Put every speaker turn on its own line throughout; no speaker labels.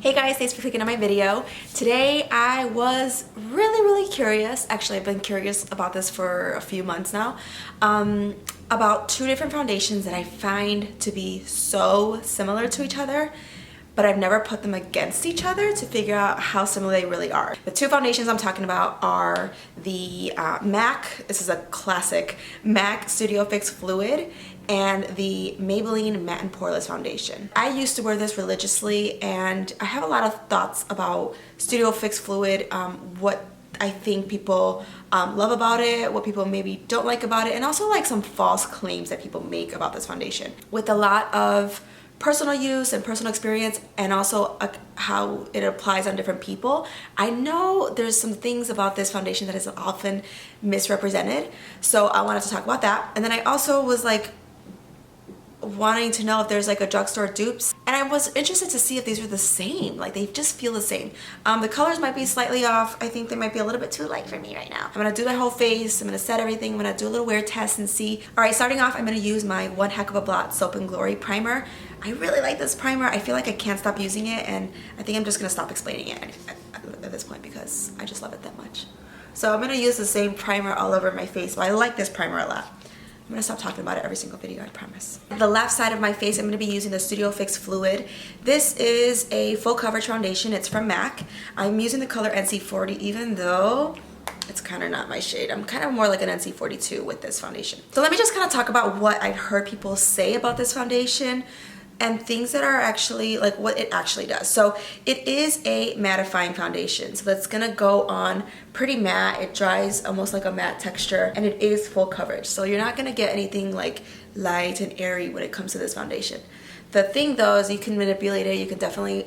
Hey guys, thanks for clicking on my video. Today I was really curious, actually I've been curious about this for a few months now, about two different foundations that I find to be so similar to each other, but I've never put them against each other to figure out how similar they really are. The two foundations I'm talking about are the MAC, this is a classic, MAC Studio Fix Fluid, and the Maybelline Matte and Poreless foundation. I used to wear this religiously, and I have a lot of thoughts about Studio Fix Fluid, what I think people love about it, what people maybe don't like about it, and also like some false claims that people make about this foundation. With a lot of personal use and personal experience, and also how it applies on different people, I know there's some things about this foundation that is often misrepresented, so I wanted to talk about that. And then I also was like wanting to know if there's like a drugstore dupes, and I was interested to see if these were the same, like they just feel the same. The colors might be slightly off. I think they might be a little bit too light for me right now. I'm gonna do my whole face, I'm gonna set everything, I'm gonna do a little wear test and see. All right, starting off, I'm gonna use my One Heck of a Blot Soap and Glory primer. I really like this primer. I feel like I can't stop using it, and I think I'm just gonna stop explaining it at this point because I just love it that much. So I'm gonna use the same primer all over my face, but I like this primer a lot. I'm gonna stop talking about it every single video, I promise. The left side of my face, I'm gonna be using the Studio Fix Fluid. This is a full coverage foundation. It's from MAC. I'm using the color NC40, even though it's kind of not my shade. I'm kind of more like an NC42 with this foundation. So let me just kind of talk about what I've heard people say about this foundation and things that are actually like what it actually does. So it is a mattifying foundation, so that's gonna go on pretty matte. It dries almost like a matte texture, and it is full coverage, so you're not gonna get anything like light and airy when it comes to this foundation. The thing though is you can manipulate it. You can definitely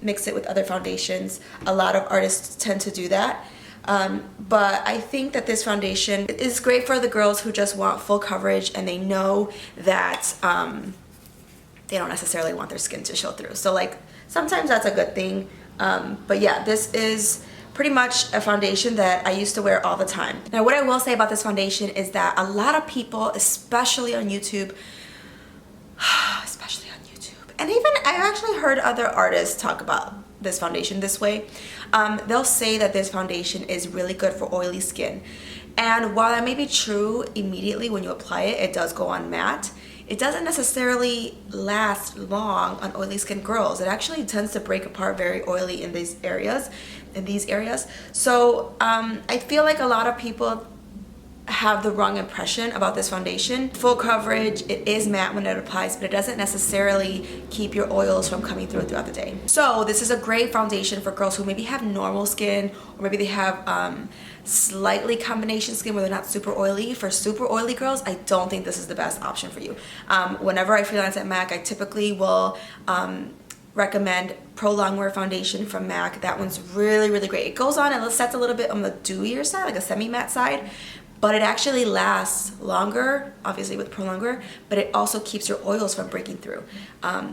mix it with other foundations. A lot of artists tend to do that. But I think that this foundation is great for the girls who just want full coverage and they know that they don't necessarily want their skin to show through. So like sometimes that's a good thing. But yeah, this is pretty much a foundation that I used to wear all the time. Now what I will say about this foundation is that a lot of people, especially on YouTube, and even I've actually heard other artists talk about this foundation this way. They'll say that this foundation is really good for oily skin. And while that may be true immediately when you apply it, it does go on matte. It doesn't necessarily last long on oily skin girls. It actually tends to break apart very oily in these areas. So I feel like a lot of people have the wrong impression about this foundation. Full coverage, it is matte when it applies, but it doesn't necessarily keep your oils from coming through throughout the day. So this is a great foundation for girls who maybe have normal skin, or maybe they have slightly combination skin where they're not super oily. For super oily girls, I don't think this is the best option for you. Whenever I freelance at MAC, I typically will recommend Pro Longwear Foundation from MAC. That one's really great. It goes on and it sets a little bit on the dewier side, like a semi-matte side, but it actually lasts longer, obviously with Pro Longwear, but it also keeps your oils from breaking through.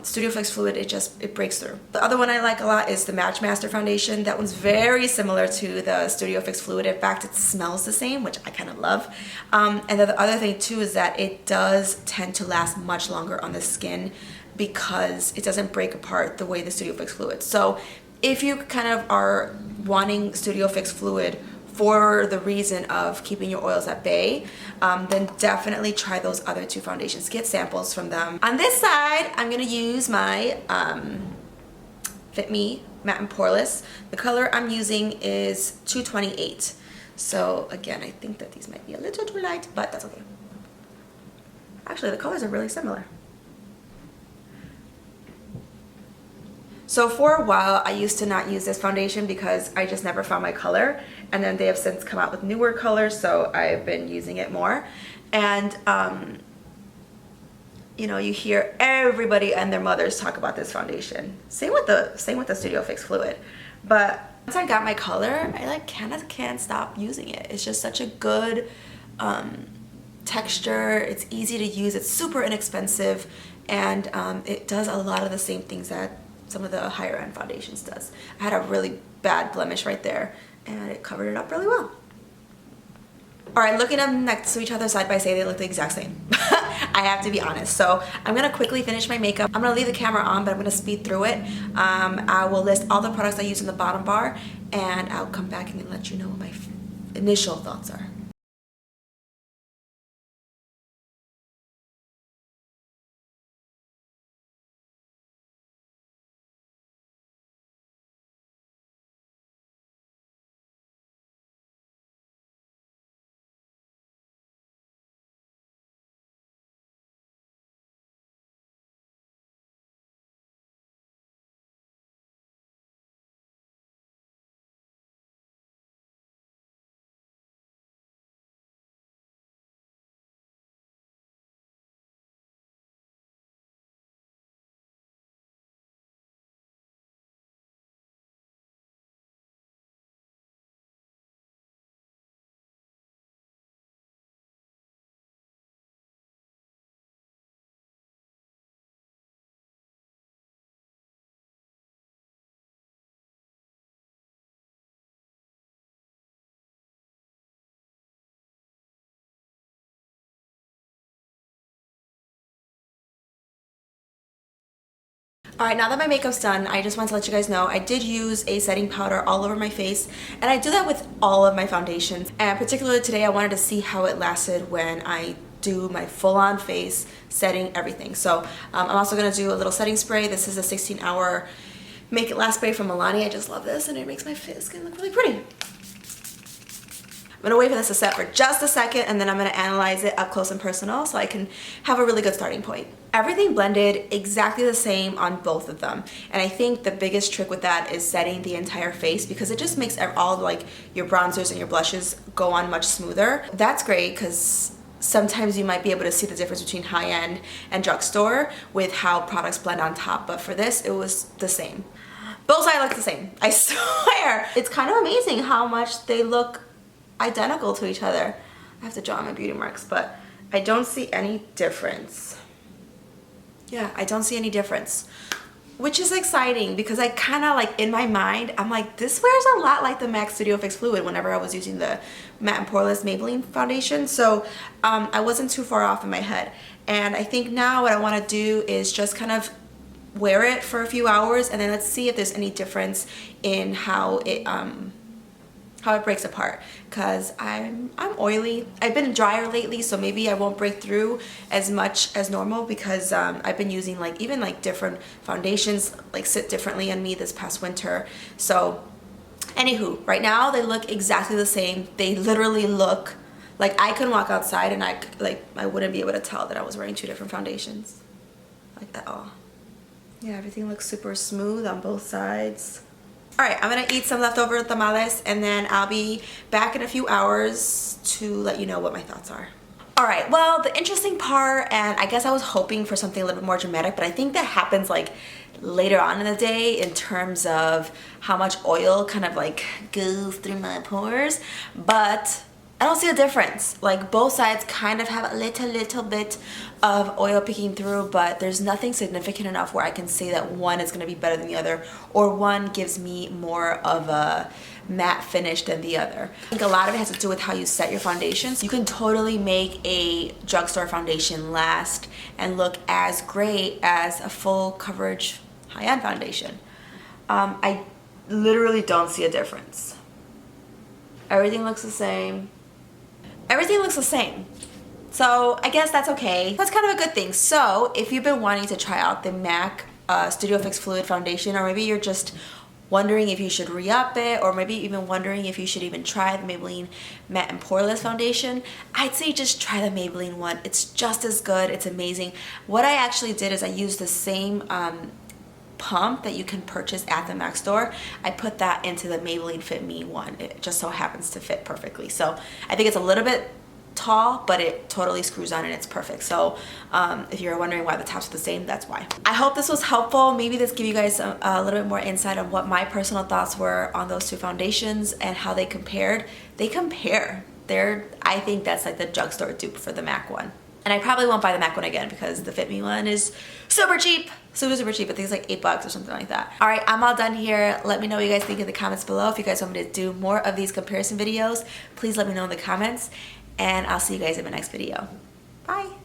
Studio Fix Fluid, it breaks through. The other one I like a lot is the Match Master Foundation. That one's very similar to the Studio Fix Fluid. In fact, it smells the same, which I kind of love. And then the other thing too is that it does tend to last much longer on the skin because it doesn't break apart the way the Studio Fix Fluid. So if you kind of are wanting Studio Fix Fluid for the reason of keeping your oils at bay, then definitely try those other two foundations. Get samples from them. On this side, I'm gonna use my Fit Me Matte and Poreless. The color I'm using is 228. So again, I think that these might be a little too light, but that's okay. Actually, the colors are really similar. So for a while, I used to not use this foundation because I just never found my color, and then they have since come out with newer colors, so I've been using it more. And you know, you hear everybody and their mothers talk about this foundation. Same with the Studio Fix Fluid. But once I got my color, I like can't stop using it. It's just such a good texture. It's easy to use. It's super inexpensive, and it does a lot of the same things that some of the higher end foundations does. I had a really bad blemish right there, and it covered it up really well. Alright, looking at them next to each other side by side, they look the exact same. I have to be honest. So I'm going to quickly finish my makeup. I'm going to leave the camera on, but I'm going to speed through it. I will list all the products I use in the bottom bar, and I'll come back and let you know what my initial thoughts are. Alright, now that my makeup's done, I just want to let you guys know I did use a setting powder all over my face, and I do that with all of my foundations. And particularly today, I wanted to see how it lasted when I do my full-on face setting everything. So I'm also going to do a little setting spray. This is a 16-hour Make It Last spray from Milani. I just love this, and it makes my skin look really pretty. I'm gonna wait for this to set for just a second, and then I'm gonna analyze it up close and personal so I can have a really good starting point. Everything blended exactly the same on both of them, and I think the biggest trick with that is setting the entire face, because it just makes all like your bronzers and your blushes go on much smoother. That's great because sometimes you might be able to see the difference between high-end and drugstore with how products blend on top, but for this it was the same. Both sides look the same, I swear. It's kind of amazing how much they look identical to each other. I have to draw my beauty marks, but I don't see any difference. Yeah, I don't see any difference, which is exciting because I kind of like, in my mind, I'm like, this wears a lot like the MAC Studio Fix Fluid whenever I was using the Matte and Poreless Maybelline foundation. So I wasn't too far off in my head. And I think now what I want to do is just kind of wear it for a few hours, and then let's see if there's any difference in how it breaks apart, because I'm oily. I've been drier lately, so maybe I won't break through as much as normal because I've been using even different foundations sit differently on me this past winter. So anywho, right now they look exactly the same. They literally look like I can walk outside and I wouldn't be able to tell that I was wearing two different foundations at all. Yeah, everything looks super smooth on both sides. Alright, I'm gonna eat some leftover tamales, and then I'll be back in a few hours to let you know what my thoughts are. Alright, well, the interesting part, and I guess I was hoping for something a little bit more dramatic, but I think that happens later on in the day in terms of how much oil kind of goes through my pores, but I don't see a difference. Both sides kind of have a little bit of oil peeking through, but there's nothing significant enough where I can say that one is going to be better than the other, or one gives me more of a matte finish than the other. I think a lot of it has to do with how you set your foundations. You can totally make a drugstore foundation last and look as great as a full coverage high-end foundation. I literally don't see a difference. Everything looks the same. Everything looks the same. So I guess that's okay. That's kind of a good thing. So if you've been wanting to try out the MAC Studio Fix Fluid Foundation, or maybe you're just wondering if you should re-up it, or maybe even wondering if you should even try the Maybelline Matte and Poreless Foundation, I'd say just try the Maybelline one. It's just as good. It's amazing. What I actually did is I used the same pump that you can purchase at the MAC store. I put that into the Maybelline Fit Me one. It just so happens to fit perfectly. So I think it's a little bit tall, but it totally screws on and it's perfect. So if you're wondering why the tops are the same, that's why. I hope this was helpful. Maybe this give you guys a little bit more insight on what my personal thoughts were on those two foundations and how they compared. They compare. I think that's the drugstore dupe for the MAC one. And I probably won't buy the MAC one again because the Fit Me one is super cheap. super, super cheap. I think it's like $8 or something like that. All right, I'm all done here. Let me know what you guys think in the comments below. If you guys want me to do more of these comparison videos, please let me know in the comments. And I'll see you guys in my next video. Bye.